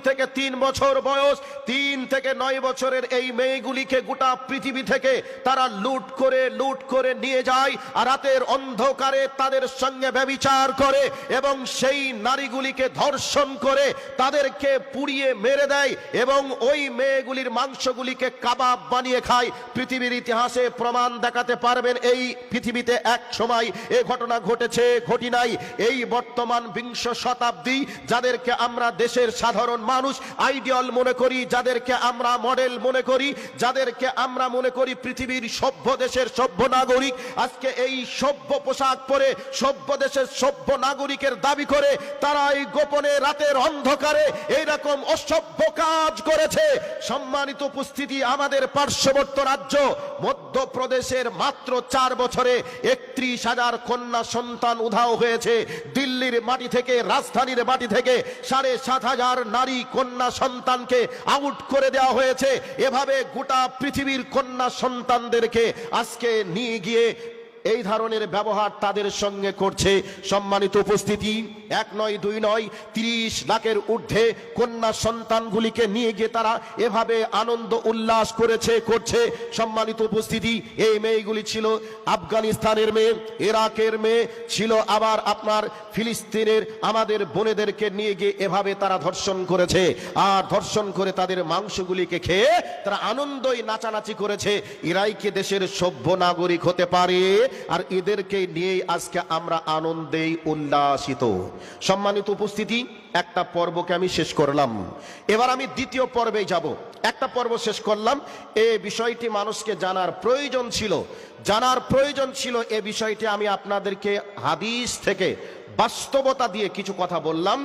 থেকে 3 বছর বয়স, 3 থেকে 9 বছরের এই মেয়েগুলিকে গোটা পৃথিবী থেকে তারা লুট করে নিয়ে যায়, আর রাতের অন্ধকারে তাদের সঙ্গে ব্যভিচার করে এবং সেই নারীগুলিকে ধর্ষণ করে তাদেরকে পুড়িয়ে মেরে দেয় এবং ওই মেয়েগুলির মাংসগুলিকে কাবাব বানিয়ে খায়। পৃথিবীর ইতিহাসে প্রমাণ দেখাতে পারবেন এই পৃথিবীতে এক সময় এই ঘটনা ঘটেছে, ঘটি নাই। এই বর্তমান 20 শতাব্দী যাদেরকে আমরা দেশের সাধারণ মানুষ আইডিয়াল মনে করি, যাদেরকে আমরা মডেল মনে করি, যাদেরকে আমরা মনে করি পৃথিবীর সভ্য দেশের সভ্য নাগরিক, আজকে এই সভ্য পোশাক পরে সভ্য দেশের সভ্য নাগরিকের দাবি করে তারা এই গোপনে রাতের অন্ধকারে এইরকম অসভ্য কাজ করেছে। সম্মানিত উপস্থিতি, আমাদের পার্শ্ববর্তী রাজ্য মধ্যপ্রদেশের মাত্র 4 বছরে 31,000 কন্যা সন্তান উধাও হয়েছে। দিল্লির মাটি থেকে, রাজধানীর মাটি থেকে 7,500 নারী কন্যা সন্তানকে আউট করে দেওয়া হয়েছে। এভাবে গোটা পৃথিবীর কন্যা সন্তানদেরকে আজকে নিয়ে গিয়ে এই ধরনের ব্যবহার তাদের সঙ্গে করছে। সম্মানিত উপস্থিতি, 1 নয় 2 নয়, 30 লাখের ঊর্ধ্বে কন্যা সন্তানগুলিকে নিয়ে গিয়ে তারা এভাবে আনন্দ উল্লাস করছে। সম্মানিত উপস্থিতি, এই মেয়েগুলি ছিল আফগানিস্তানের মেয়ে, ইরাকের মেয়ে ছিল, আবার আপনার ফিলিস্তিনের আমাদের বোনেদেরকে নিয়ে গিয়ে এভাবে তারা ধর্ষণ করেছে, আর ধর্ষণ করে তাদের মাংসগুলিকে খেয়ে তারা আনন্দই নাচানাচি করেছে। এরাই কি দেশের সভ্য নাগরিক হতে পারে? আর এদেরকে নিয়ে আজকে আমরা আনন্দেই উল্লাসিত। সম্মানিত উপস্থিতি, একটা পর্বকে আমি শেষ করলাম, এবার আমি দ্বিতীয় পর্বে যাব। একটা পর্ব শেষ করলাম, এই বিষয়টি মানুষকে জানার প্রয়োজন ছিল। এই বিষয়টি আমি আপনাদেরকে হাদিস থেকে বাস্তবতা দিয়ে কিছু কথা বললাম।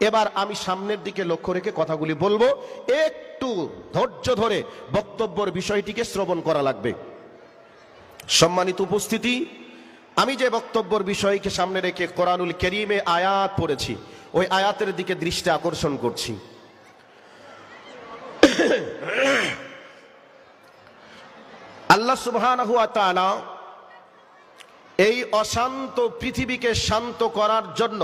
এবার আমি সামনের দিকে লক্ষ্য রেখে কথাগুলি বলবো, একটু ধৈর্য ধরে বক্তব্যের বিষয়টিকে শ্রবণ করা লাগবে। সম্মানিত উপস্থিতি, আমি যে বক্তব্যের বিষয়কে সামনে রেখে কোরআনুল কারীমে আয়াত পড়েছি, ওই আয়াতের দিকে দৃষ্টি আকর্ষণ করছি। আল্লাহ সুবহানাহু ওয়া তাআলা এই অশান্ত পৃথিবীকে শান্ত করার জন্য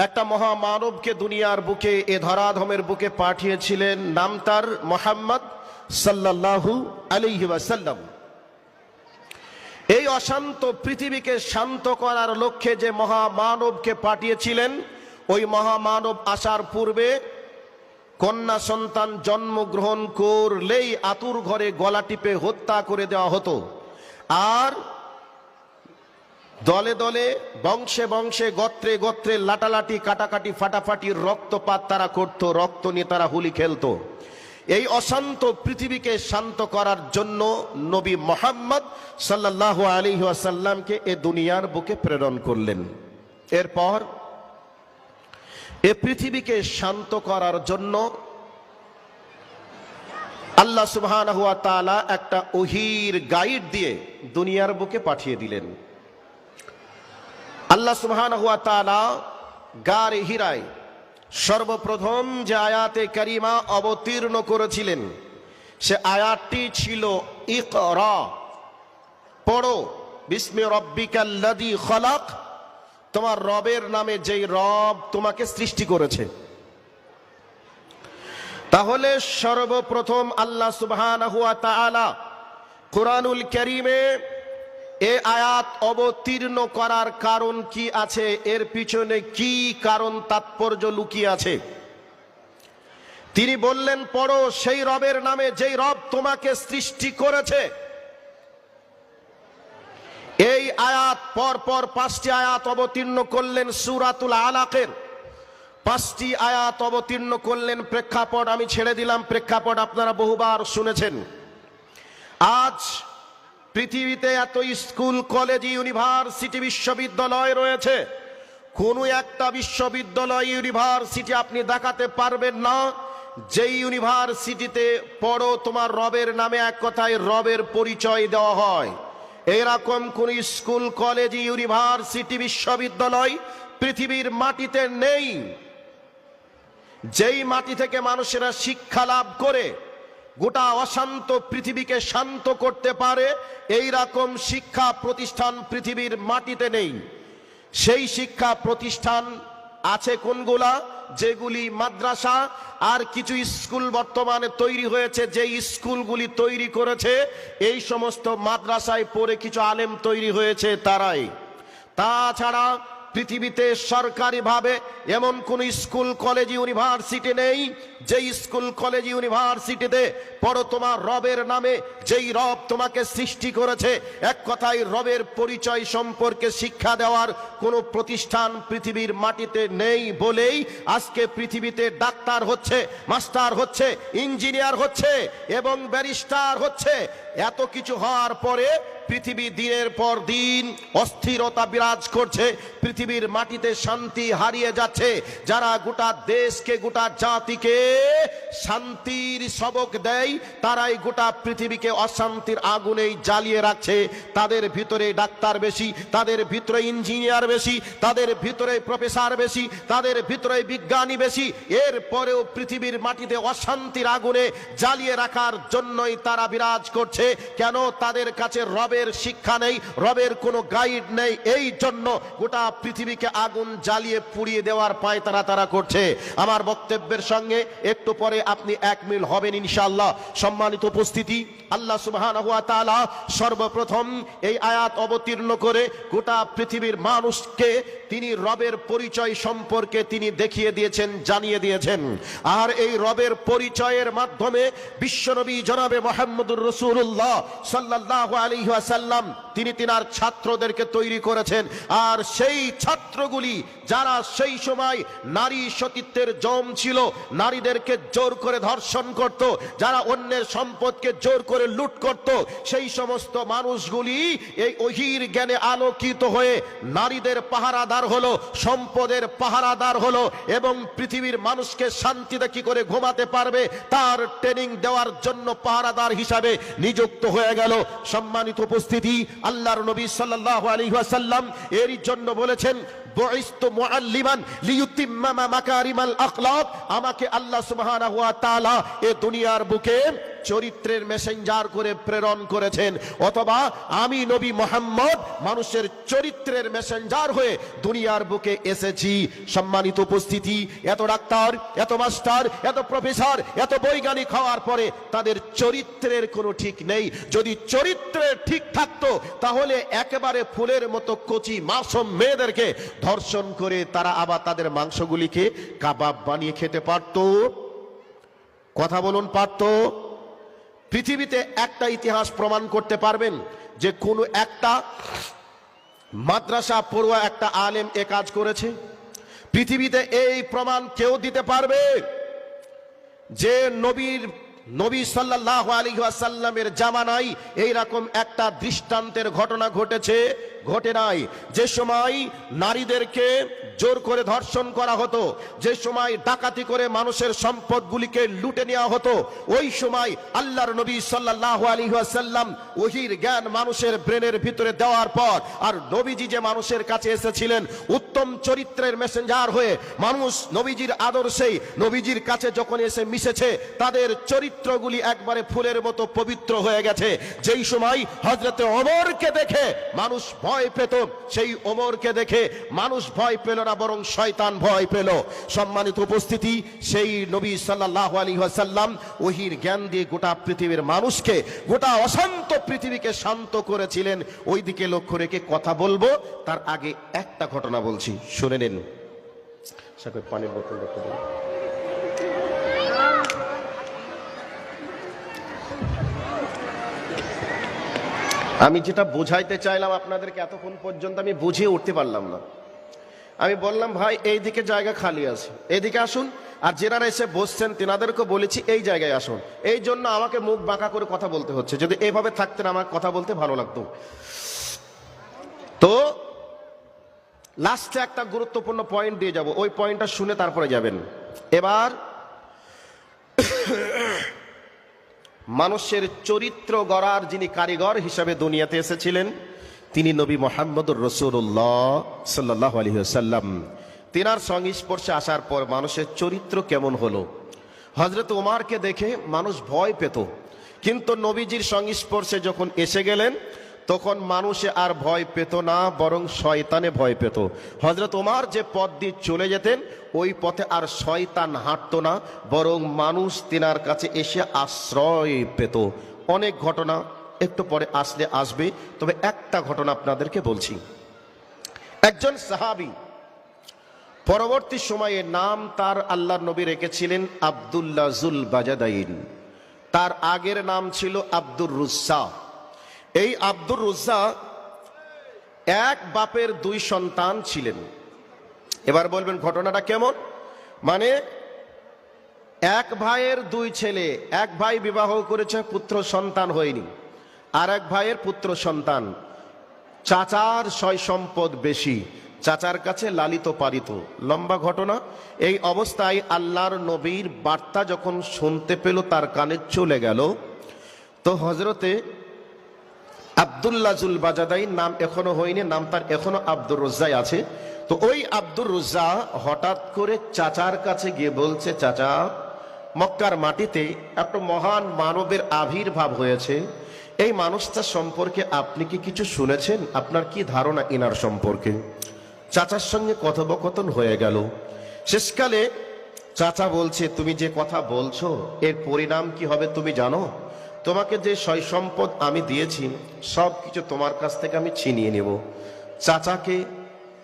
একটা মহামানবকে দুনিয়ার বুকে, এ ধরাধামের বুকে পাঠিয়েছিলেন। নাম তার মুহাম্মদ সাল্লাল্লাহু আলাইহি ওয়াসাল্লাম। এই অশান্ত পৃথিবীকে শান্ত করার লক্ষ্যে যে মহামানবকে পাঠিয়েছিলেন, ওই মহামানব আসার পূর্বে কন্যা সন্তান জন্মগ্রহণ করলেই আতুর ঘরে গলা টিপে হত্যা করে দেওয়া হতো, আর দলে দলে, বংশে বংশে, গোত্রে গোত্রে লাটালাটি, কাটাকাটি, ফাটাফাটি, রক্তপাত তারা করত, রক্ত নিয়ে তারা হোলি খেলতো। এই অশান্ত পৃথিবীকে শান্ত করার জন্য নবী মুহাম্মদ সাল্লাল্লাহু আলাইহি ওয়াসাল্লামকে এ দুনিয়ার বুকে প্রেরণ করলেন। এরপর এ পৃথিবীকে শান্ত করার জন্য আল্লাহ সুবহানাহু ওয়া তাআলা একটা ওহীর গাইড দিয়ে দুনিয়ার বুকে পাঠিয়ে দিলেন। আল্লাহ সুবহানাহু ওয়া তাআলা গারে হিরায় সর্বপ্রথম যে আয়াতে কারিমা অবতীর্ণ করেছিলেন, সে আয়াতটি ছিল ইকরা, পড়ো, বিসমি রব্বিকাল্লাযী খলাক, তোমার রবের নামে যেই রব তোমাকে সৃষ্টি করেছে। তাহলে সর্বপ্রথম আল্লাহ সুবহানাহু ওয়া তাআলা কুরআনুল কারীমে এই আয়াত অবতীর্ণ করার কারণ কি আছে, এর পিছনে কি কারণ তাৎপর্য লুকিয়ে আছে, তিনি বললেন, পড়ো সেই রবের নামে যেই রব তোমাকে সৃষ্টি করেছে। এই আয়াত পরপর 5টি আয়াত অবতীর্ণ করলেন সূরাতুল আলাকের, 5টি আয়াত অবতীর্ণ করলেন। প্রেক্ষাপট আমি ছেড়ে দিলাম, প্রেক্ষাপট আপনারা বহুবার শুনেছেন। আজ পৃথিবীতে এত স্কুল, কলেজ, ইউনিভার্সিটি, বিশ্ববিদ্যালয় রয়েছে, কোন একটা বিশ্ববিদ্যালয়, ইউনিভার্সিটি আপনি দেখাতে পারবেন না যেই ইউনিভার্সিটিতে পড়ো তোমার রবের নামে এক কথায় রবের পরিচয় দেওয়া হয়। এরকম কোন স্কুল, কলেজ, ইউনিভার্সিটি, বিশ্ববিদ্যালয় পৃথিবীর মাটিতে নেই। যেই মাটি থেকে মানুষেরা শিক্ষা লাভ করে গোটা অশান্ত পৃথিবীকে শান্ত করতে পারে, এই রকম শিক্ষা প্রতিষ্ঠান পৃথিবীর মাটিতে নেই। সেই শিক্ষা প্রতিষ্ঠান আছে কোনগুলা? যেগুলি মাদ্রাসা, আর কিছু স্কুল বর্তমানে তৈরি হয়েছে, যে স্কুলগুলি তৈরি করেছে এই সমস্ত মাদ্রাসায় পড়ে কিছু আলেম তৈরি হয়েছে তারাই। তাছাড়া পৃথিবীতে সরকারিভাবে এমন কোন স্কুল কলেজ ইউনিভার্সিটি নেই যে স্কুল কলেজ ইউনিভার্সিটিতে পড়ো তোমার রবের নামে, যেই রব তোমাকে সৃষ্টি করেছে, এক কথায় রবের পরিচয় সম্পর্কে শিক্ষা দেওয়ার কোনো প্রতিষ্ঠান পৃথিবীর মাটিতে নেই বলেই আজকে পৃথিবীতে ডাক্তার হচ্ছে, মাস্টার হচ্ছে, ইঞ্জিনিয়ার হচ্ছে এবং ব্যারিস্টার হচ্ছে। এত কিছু হওয়ার পরে পৃথিবী দিনের পর দিন অস্থিরতা বিরাজ করছে, পৃথিবীর মাটিতে শান্তি হারিয়ে যাচ্ছে। যারা গোটা দেশকে, গোটা জাতিকে শান্তির সবক দেয়, তারাই গোটা পৃথিবীকে অশান্তির আগুনেই জ্বালিয়ে রাখছে। তাদের ভিতরে ডাক্তার বেশি, তাদের ভিতরে ইঞ্জিনিয়ার বেশি, তাদের ভিতরে প্রফেসর বেশি, তাদের ভিতরে বিজ্ঞানী বেশি। এরপরেও পৃথিবীর মাটিতে অশান্তির আগুনে জ্বালিয়ে রাখার জন্যই তারা বিরাজ করছে। কেন? তাদের কাছে রবের শিক্ষা নেই, রবের কোনো গাইড নেই। এই জন্য গোটা পৃথিবীকে আগুন জ্বালিয়ে পুড়িয়ে দেওয়ার পায়তারা তারা করছে। আমার বক্তব্যের সঙ্গে একটু পরে আপনি এক মিল হবেন ইনশাআল্লাহ। সম্মানিত উপস্থিতি, আল্লাহ সুবহানাহু ওয়া তাআলা সর্বপ্রথম এই আয়াত অবতীর্ণ করে গোটা পৃথিবীর মানুষকে তিনি রবের পরিচয় সম্পর্কে তিনি দেখিয়ে দিয়েছেন, জানিয়ে দিয়েছেন। আর এই রবের পরিচয়ের মাধ্যমে বিশ্বনবী জনাবে মুহাম্মদুর রাসূলুল্লাহ সাল্লাল্লাহু আলাইহি ওয়াসাল্লাম তিনি তিনার ছাত্রদেরকে তৈরি করেছেন। আর সেই ছাত্রগুলি যারা সেই সময় নারী সতীত্বের জম ছিল, নারীদেরকে জোর করে ধর্ষণ করত, যারা অন্যের সম্পদকে জোর করে লুট করত, সেই সমস্ত মানুষগুলি এই ওহীর জ্ঞানে আলোকিত হয়ে নারীদের পাহারাদার হলো, সম্পদের পাহারাদার হলো এবং পৃথিবীর মানুষকে শান্তিতে কি করে ঘুমাতে পারবে তার ট্রেনিং দেওয়ার জন্য পাহারাদার হিসাবে নিযুক্ত হয়ে গেল। সম্মানিত উপস্থিতি, আল্লাহর নবী সাল্লাল্লাহু আলাইহি ওয়াসাল্লাম এরই জন্য বলেছেন, বুইসতু মুআল্লিমান লিইউতিম্মা মাকারিমাল আখলাক। আমাকে আল্লাহ সুবহানাহু ওয়া তাআলা এই দুনিয়ার বুকে চরিত্রের মেসেঞ্জার করে প্রেরণ করেছেন, অথবা আমি নবী মুহাম্মদ মানুষের চরিত্রের মেসেঞ্জার হয়ে দুনিয়ার বুকে এসেছি। সম্মানিত উপস্থিতি, এত ডাক্তার, এত মাস্টার, এত প্রফেসর, এত বৈজ্ঞানিক হওয়ার পরে তাদের চরিত্রের কোনো ঠিক নেই। যদি চরিত্রের ঠিক থাকতো তাহলে একেবারে ফুলের মতো কচি মাসুম মেয়েদেরকে ধর্ষণ করে তারা আবার তাদের মাংসগুলিকে কাবাব বানিয়ে খেতে পারত। কথা বলুন, পারত? পৃথিবীতে একটা ইতিহাস প্রমাণ করতে পারবেন যে কোন একটা মাদ্রাসা পড়ুয়া একটা আলেম এ কাজ করেছে? পৃথিবীতে এই প্রমাণ কেউ দিতে পারবে যে নবী সাল্লাল্লাহু আলাইহি ওয়াসাল্লামের জামানায় এইরকম একটা দৃষ্টান্তের ঘটনা ঘটেছে? ঘটে নাই। যে সময় নারীদেরকে জোর করে ধর্ষণ করা হতো, যে সময় ডাকাতি করে মানুষের সম্পদগুলিকে লুটে নেওয়া হতো, ওই সময় আল্লাহর নবী সাল্লাল্লাহু আলাইহি ওয়াসাল্লাম ওহীর জ্ঞান মানুষের ব্রেনের ভিতরে দেওয়ার পর, আর নবীজি যে মানুষের কাছে এসেছিলেন উত্তম চরিত্রের মেসেঞ্জার হয়ে, মানুষ নবীজির আদর্শে নবীজির কাছে যখন এসে মিশেছে তাদের চরিত্রগুলি একবারে ফুলের মতো পবিত্র হয়ে গেছে। যেই সময় হযরতে ওমরকে দেখে মানুষ ভয় পেত, সেই ওমরকে দেখে মানুষ ভয় পেল না, বরং শয়তান ভয় পেল। সম্মানিত উপস্থিতি, সেই নবী সাল্লাল্লাহু আলাইহি ওয়াসাল্লাম ওহীর জ্ঞান দিয়ে গোটা পৃথিবীর মানুষকে, গোটা অশান্ত পৃথিবীকে শান্ত করেছিলেন। ওই দিকে লক্ষ্য রেখে কথা বলবো, তার আগে একটা ঘটনা বলছি, শুনে নিন। পানির বোতল দেখতে দিন। আমি যেটা বোঝাইতে চাইলাম আপনাদেরকে এতক্ষণ পর্যন্ত আমি বুঝিয়ে উঠতে পারলাম না। আমি বললাম, ভাই এই দিকে জায়গা খালি আছে, এইদিকে আসুন। আর যারা এসে বসছেন তেনাদেরকে বলেছি এই জায়গায় আসুন। এই জন্য আমাকে মুখ বাঁকা করে কথা বলতে হচ্ছে। যদি এইভাবে থাকতেন আমার কথা বলতে ভালো লাগতো। তো লাস্টে একটা গুরুত্বপূর্ণ পয়েন্ট দিয়ে যাব, ওই পয়েন্টটা শুনে তারপরে যাবেন। এবার মানুষের চরিত্র গড়ার যিনি কারিগর হিসাবে দুনিয়াতে এসেছিলেন তিনি নবী মুহাম্মদুর রাসূলুল্লাহ সাল্লাল্লাহু আলাইহি ওয়াসাল্লাম। তিনার সংস্পর্শে আসার পর মানুষের চরিত্র কেমন হলো? হযরত ওমরকে দেখে মানুষ ভয় পেত, কিন্তু নবীজির সংস্পর্শে যখন এসে গেলেন তখন মানুষে আর ভয় পেত না, বরং শয়তানে ভয় পেত। হযরত ওমর যে পথ দিয়ে চলে যেতেন ওই পথে আর শয়তান হাঁটতো না, বরং মানুষ তিনার কাছে এসে আশ্রয় পেত। অনেক ঘটনা একটু পরে আসবে, তবে একটা ঘটনা আপনাদেরকে বলছি। একজন সাহাবী, পরবর্তী সময়ে নাম তার আল্লাহর নবী রেখেছিলেন আব্দুল্লাহ জুল বাজাদাইন। তার আগের নাম ছিল আব্দুর রুজ্জা। এই আব্দুর রুজ্জা এক বাপের দুই সন্তান ছিলেন। এবার বলবেন ঘটনাটা কেমন? মানে এক ভাইয়ের দুই ছেলে, এক ভাই বিবাহ করেছে, পুত্র সন্তান হয়নি, আর এক ভাইয়ের পুত্র সন্তান। চাচার সয় সম্পদ বেশি, চাচার কাছে লালিত পালিত। লম্বা ঘটনা। এই অবস্থায় আল্লাহর নবীর বার্তা যখন শুনতে পেল, তার কানে চলে গেল। তো হজরতে আব্দুল্লাহ জুল বাজাদাইন নাম এখনো হয়নি, নাম তার এখনো আব্দুর রুজ্জাই আছে। তো ওই আব্দুর রুজ্জা হঠাৎ করে চাচার কাছে গিয়ে বলছে, চাচা, মক্কার মাটিতে একটা মহান মানবের আবির্ভাব হয়েছে, এই মানুষটা সম্পর্কে আপনি কি কিছু শুনেছেন? আপনার কি ধারণা ইনার সম্পর্কে? চাচার সঙ্গে কথোপকথন হয়ে গেল। শেষকালে চাচা বলছে, তুমি যে কথা বলছো এর পরিণাম কি হবে তুমি জানো? তোমাকে যে সয় সম্পদ আমি দিয়েছি সব কিছু তোমার কাছ থেকে আমি ছিনিয়ে নেব। চাচাকে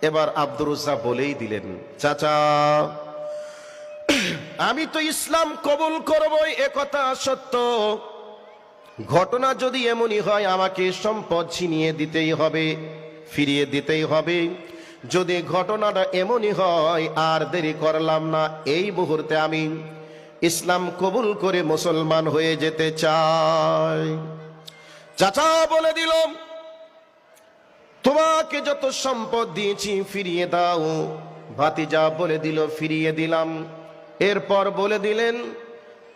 এবার আব্দুর রুজ্জা বলেই দিলেন, চাচা, আমি তো ইসলাম কবুল করবই, একথা সত্য। ঘটনা যদি এমনই হয় আমাকে সম্পদ ছিনিয়ে দিতেই হবে, ফিরিয়ে দিতেই হবে। যদি ঘটনাটা এমনই হয় আর দেরি করলাম না, এই মুহূর্তে আমি ইসলাম কবুল করে মুসলমান হয়ে যেতে চাই। চাচা বলে দিল, তোমাকে যত সম্পদ দিয়েছি ফিরিয়ে দাও। ভাতিজা বলে দিল, ফিরিয়ে দিলাম। এরপর বলে দিলেন,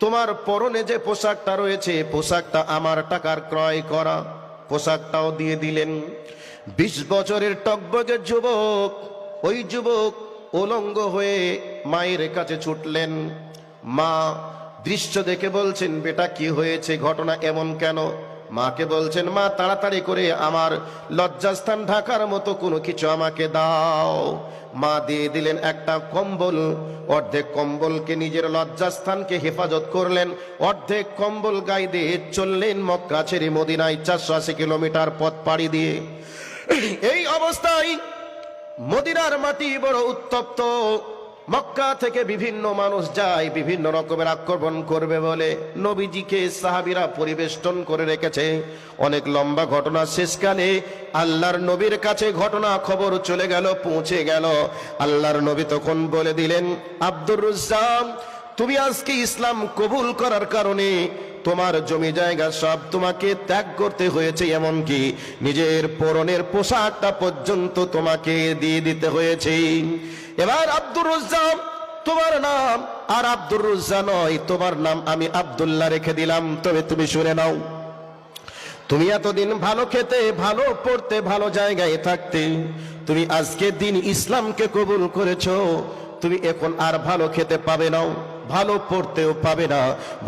তোমার পরনে যে পোশাকটা রয়েছে পোশাকটা আমার টাকার ক্রয় করা, পোশাকটাও দিয়ে দিলেন। 20 বছরের টকবগে যুবক, ওই যুবক উলঙ্গ হয়ে মায়ের কাছে ছুটলেন। মা দৃশ্য দেখে বলছেন, বেটা কি হয়েছে, ঘটনা এমন কেন? মাকে বলছেন, মা তাড়াতাড়ি করে আমার লজ্জাস্থান ঢাকার মতো কোনো কিছু আমাকে দাও। মা দিয়ে দিলেন একটা কম্বল। অর্ধেক কম্বলকে নিজের লজ্জাস্থানকে হেফাজত করলেন, অর্ধেক কম্বল গায়ে দিয়ে চললেন মক্কা ছেড়ে মদিনায় 480 কিলোমিটার পথ পাড়ি দিয়ে। এই অবস্থায় মদিনার মাটি বড় উত্তপ্ত। মক্কা থেকে বিভিন্ন মানুষ যায় বিভিন্ন রকমের আক্রমণ করবে বলে নবীজিকে সাহাবীরা পরিবেষ্টন করে রেখেছে। অনেক লম্বা ঘটনা। শেষকালে আল্লাহর নবীর কাছে ঘটনা খবর চলে গেল, পৌঁছে গেল। আল্লাহর নবী তখন বলে দিলেন, আব্দুর রুজ্জা, তুমি আজকে ইসলাম কবুল করার কারণে তোমার জমি জায়গা সব তোমাকে ত্যাগ করতে হয়েছে, এমনকি নিজের পরনের পোশাকটা পর্যন্ত তোমাকে দিয়ে দিতে হয়েছে। এবার আব্দুর রুজ্জা, তোমার নাম আর আব্দুর রুজ্জা নয়, তোমার নাম আমি আব্দুল্লাহ রেখে দিলাম। তবে তুমি শুনে নাও, তুমি এতদিন ভালো খেতে, ভালো পড়তে, ভালো জায়গায় থাকতে, তুমি আজকে দিন ইসলামকে কবুল করেছো, তুমি এখন আর ভালো খেতে পাবে না, ভালো পড়তেও পাবে না,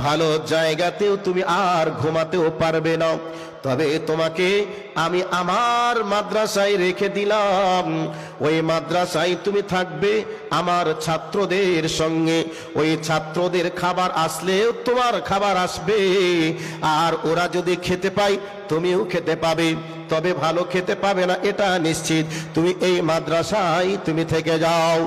ভালো জায়গাতেও তুমি আর ঘুমাতেও পারবে না। তবে তোমাকে আমি আমার মাদ্রাসায় রেখে দিলাম। ওই মাদ্রাসায় তুমি থাকবে আমার ছাত্রদের সঙ্গে। ওই ছাত্রদের খাবার আসলেও তোমার খাবার আসবে, আর ওরা যদি খেতে পায় তুমিও খেতে পাবে। তবে ভালো খেতে পাবে না এটা নিশ্চিত। তুমি এই মাদ্রাসায় তুমি থেকে যাও।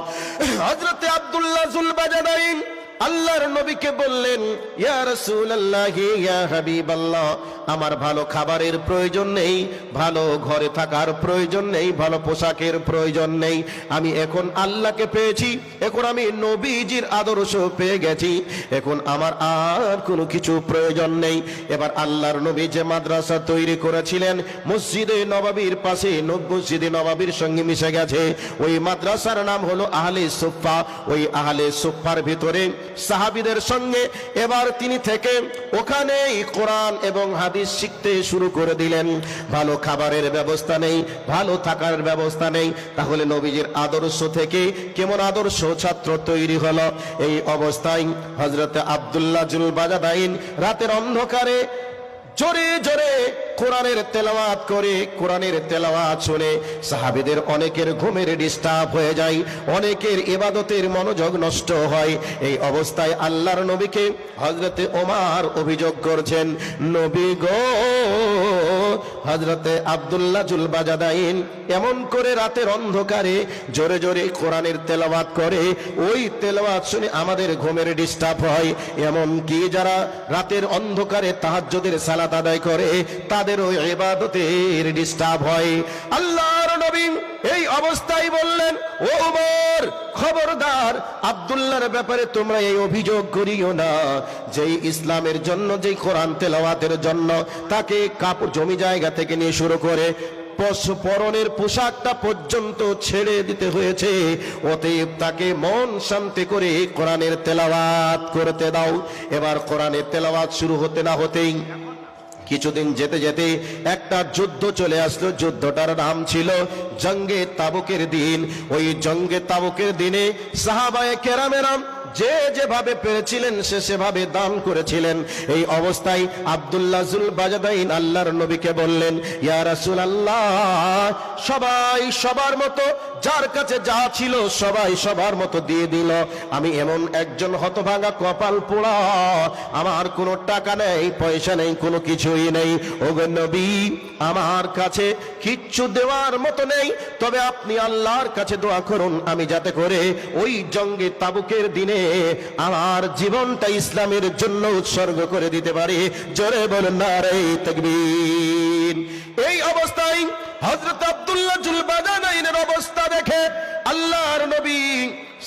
হযরতে আব্দুল্লাহ জুল বাজাদাইন আল্লাহর নবীকে বললেন, ইয়া রাসূলুল্লাহ, ইয়া হাবিবাল্লাহ, আমার ভালো খাবারের প্রয়োজন নেই, ভালো ঘরে থাকার প্রয়োজন নেই, ভালো পোশাকের প্রয়োজন নেই। আমি এখন আল্লাহকে পেয়েছি, এখন আমি নবীজির আদর্শ পেয়ে গেছি, এখন আমার আর কোনো কিছু প্রয়োজন নেই। এবার আল্লাহর নবী যে মাদ্রাসা তৈরি করেছিলেন মসজিদে নববীর পাশে, মসজিদে নববীর সঙ্গে মিশে গেছে। ওই মাদ্রাসার নাম হলো আহলে সুফফা। ওই আহলে সুফফার ভিতরে সাহাবীদের সঙ্গে এবার তিনি থেকে ওখানেই কোরআন এবং হাদিস শিখতে শুরু করে দিলেন। ভালো খাবারের ব্যবস্থা নেই, ভালো থাকার ব্যবস্থা নেই, তাহলে নবীজির আদর্শ থেকে কেমন আদর্শ ছাত্র তৈরি হলো? এই অবস্থায় হযরত আব্দুল্লাহ জুল বাজাদাইন রাতের অন্ধকারে জোরে জোরে কোরআনের তেলাওয়াত করে, কোরআনের তেলাওয়াত শুনে সাহাবীদের অনেকের ঘুমের ডিস্টার্ব হয়ে যায়, অনেকের ইবাদতের মনোযোগ নষ্ট হয়। এই অবস্থায় আল্লাহর নবীকে হযরতে ওমর অভিযোগ করছেন, নবী গো, হযরতে আব্দুল্লাহ জুল বাজাদাইন এমন করে রাতের অন্ধকারে জোরে জোরে কোরআনের তেলাওয়াত করে, ওই তেলাওয়াত শুনে আমাদের ঘুমের ডিস্টার্ব হয়। এমন কি যারা রাতের অন্ধকারে তাহাজ্জুদের সালাত আদায় করে তাদেরও ইবাদতের ডিস্টার্ব হয়। আল্লাহর নবী এই অবস্থায় বললেন, ও ওমর, খবরদার, আব্দুল্লাহর ব্যাপারে তোমরা এই অভিযোগ করিও না। যেই ইসলামের জন্য, যেই কোরআন তেলাওয়াতের জন্য তাকে কাপড় জমি জায়গা থেকে নিয়ে শুরু করে পরনের পোশাকটা পর্যন্ত ছেড়ে দিতে হয়েছে, অতএব তাকে মন শান্তি করে কোরআনের তেলাওয়াত করতে দাও। এবার কোরআনের তেলাওয়াত শুরু হতে না হতেই কিছুদিন যেতে যেতে একটা যুদ্ধ চলে আসলো। যুদ্ধটার নাম ছিল জঙ্গে তাবুকের দিন। ওই জঙ্গে তাবুকের দিনে সাহাবায়ে কেরামেরা যে যেভাবে পেরেছিলেন সে সেভাবে দান করেছিলেন। এই অবস্থায় আব্দুল্লাহ জুল বাজাদাইন আল্লাহর নবীকে বললেন, ইয়া রাসূলুল্লাহ, সবাই সবার মতো যার কাছে যা ছিল সবাই সবার মতো দিয়ে দিল। আমি এমন একজন হতভাগা, কপাল পোড়া, আমার কোনো টাকা নেই, পয়সা নেই, কোনো কিছুই নেই। ওগো নবী, আমার কাছে কিচ্ছু দেওয়ার মতো নেই, তবে আপনি আল্লাহর কাছে দোয়া করুন আমি যাতে করে ওই জঙ্গে তাবুকের দিনে আমার জীবনটা ইসলামের জন্য উৎসর্গ করে দিতে পারি। জোরে বলুন নারে তাকবীর। এই অবস্থায় হযরত আব্দুল্লাহ জুল বাজাদাইনের অবস্থা দেখে আল্লাহর নবী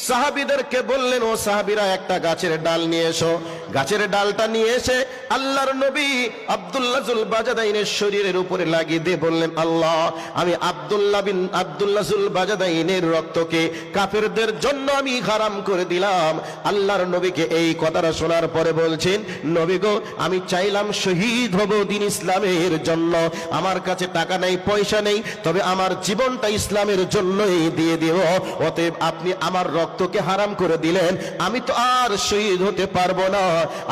সাহাবীদেরকে বললেন, ও সাহাবীরা, একটা গাছের ডাল নিয়ে এসো। গাছের ডালটা নিয়ে এসে আল্লাহর নবী আব্দুল্লাহ জুল বাজাদাইনের শরীরের উপরে লাগিয়ে দিয়ে বললেন, আল্লাহ, আমি আব্দুল্লাহ জুল বাজাদাইনের রক্তকে কাফেরদের জন্য আমি হারাম করে দিলাম। আল্লাহর নবীকে এই কথাটা শোনার পরে বলছেন, নবী গো, আমি চাইলাম শহীদ হব দিন ইসলামের জন্য, আমার কাছে টাকা নেই, পয়সা নেই, তবে আমার জীবনটা ইসলামের জন্যই দিয়ে দেব। অতএব আপনি আমার রক্তকে হারাম করে দিলেন, আমি তো আর শহীদ হতে পারবো না।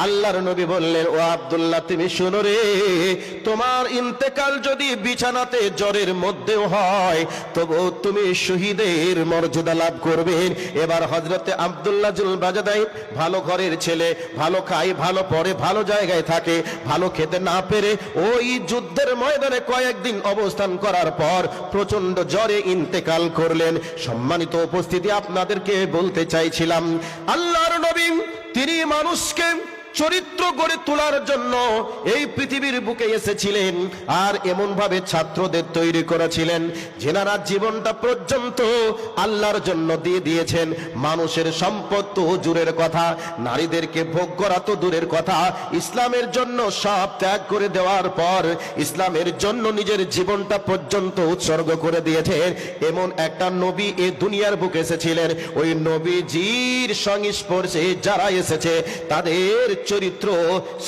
আল্লাহর নবী বললেন, ও আব্দুল্লাহ, তুমি শোনো রে, তোমার ইন্তেকাল যদি বিছানাতে জ্বরের মধ্যেও হয় তবু তুমি শহীদের মর্যাদা লাভ করবেন। এবার হযরতে আব্দুল্লাহ জুল বাজাদাইন ভালো ঘরের ছেলে, ভালো খায়, ভালো পড়ে, ভালো জায়গায় থাকে, ভালো খেতে না পেরে ওই যুদ্ধের ময়দানে কয়েকদিন অবস্থান করার পর প্রচন্ড জ্বরে ইন্তেকাল করলেন। সম্মানিত উপস্থিতি, আপনাদেরকে বলতে চাইছিলাম, আল্লাহর নবী তিনি মানুষকে চরিত্র গড়ে তোলার জন্য এই পৃথিবীর বুকে এসেছিলেন, আর এমন ভাবে ছাত্রদের তৈরি করেছিলেন যেনারা জীবনটা পর্যন্ত আল্লাহর জন্য দিয়ে দিয়েছেন। মানুষের সম্পদ তো দূরের কথা, নারীদেরকে ভোগ করা তো দূরের কথা, ইসলামের জন্য সব ত্যাগ করে দেওয়ার পর ইসলামের জন্য নিজের জীবনটা পর্যন্ত উৎসর্গ করে দিয়েছেন। এমন একটা নবী এ দুনিয়ার বুকে এসেছিলেন। ওই নবীজির সংস্পর্শে যারা এসেছে তাদের চরিত্র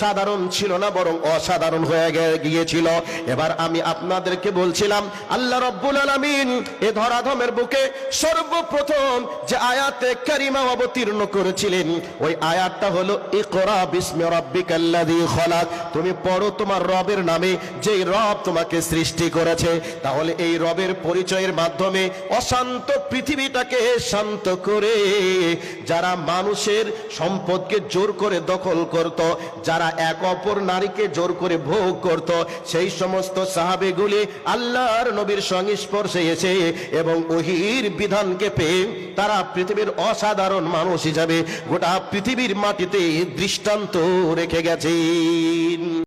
সাধারণ ছিল না, বরং অসাধারণ হয়ে গিয়েছিল। এবার আমি আপনাদেরকে বলছিলাম, আল্লাহ রাব্বুল আলামিন এ ধরাধামের বুকে সর্বপ্রথম যে আয়াতে কারিমা অবতীর্ণ করেছিলেন ওই আয়াতটা হলো, ইকরা বিসমি রাব্বিকাল্লাযী খলাক। তুমি পড়ো তোমার রবের নামে, যেই রব তোমাকে সৃষ্টি করেছে। তাহলে এই রবের পরিচয়ের মাধ্যমে অশান্ত পৃথিবীটাকে শান্ত করে যারা মানুষের সম্পদকে জোর করে দখল করত, যারা এক অপর নারীকে জোর করে ভোগ করত, সেই সমস্ত সাহাবীগুলি আল্লাহর নবীর সংস্পর্শে এসে এবং ওহীর বিধানকে পেয়ে তারা পৃথিবীর অসাধারণ মানুষ হিসাবে গোটা পৃথিবীর মাটিতে দৃষ্টান্ত রেখে গেছেন।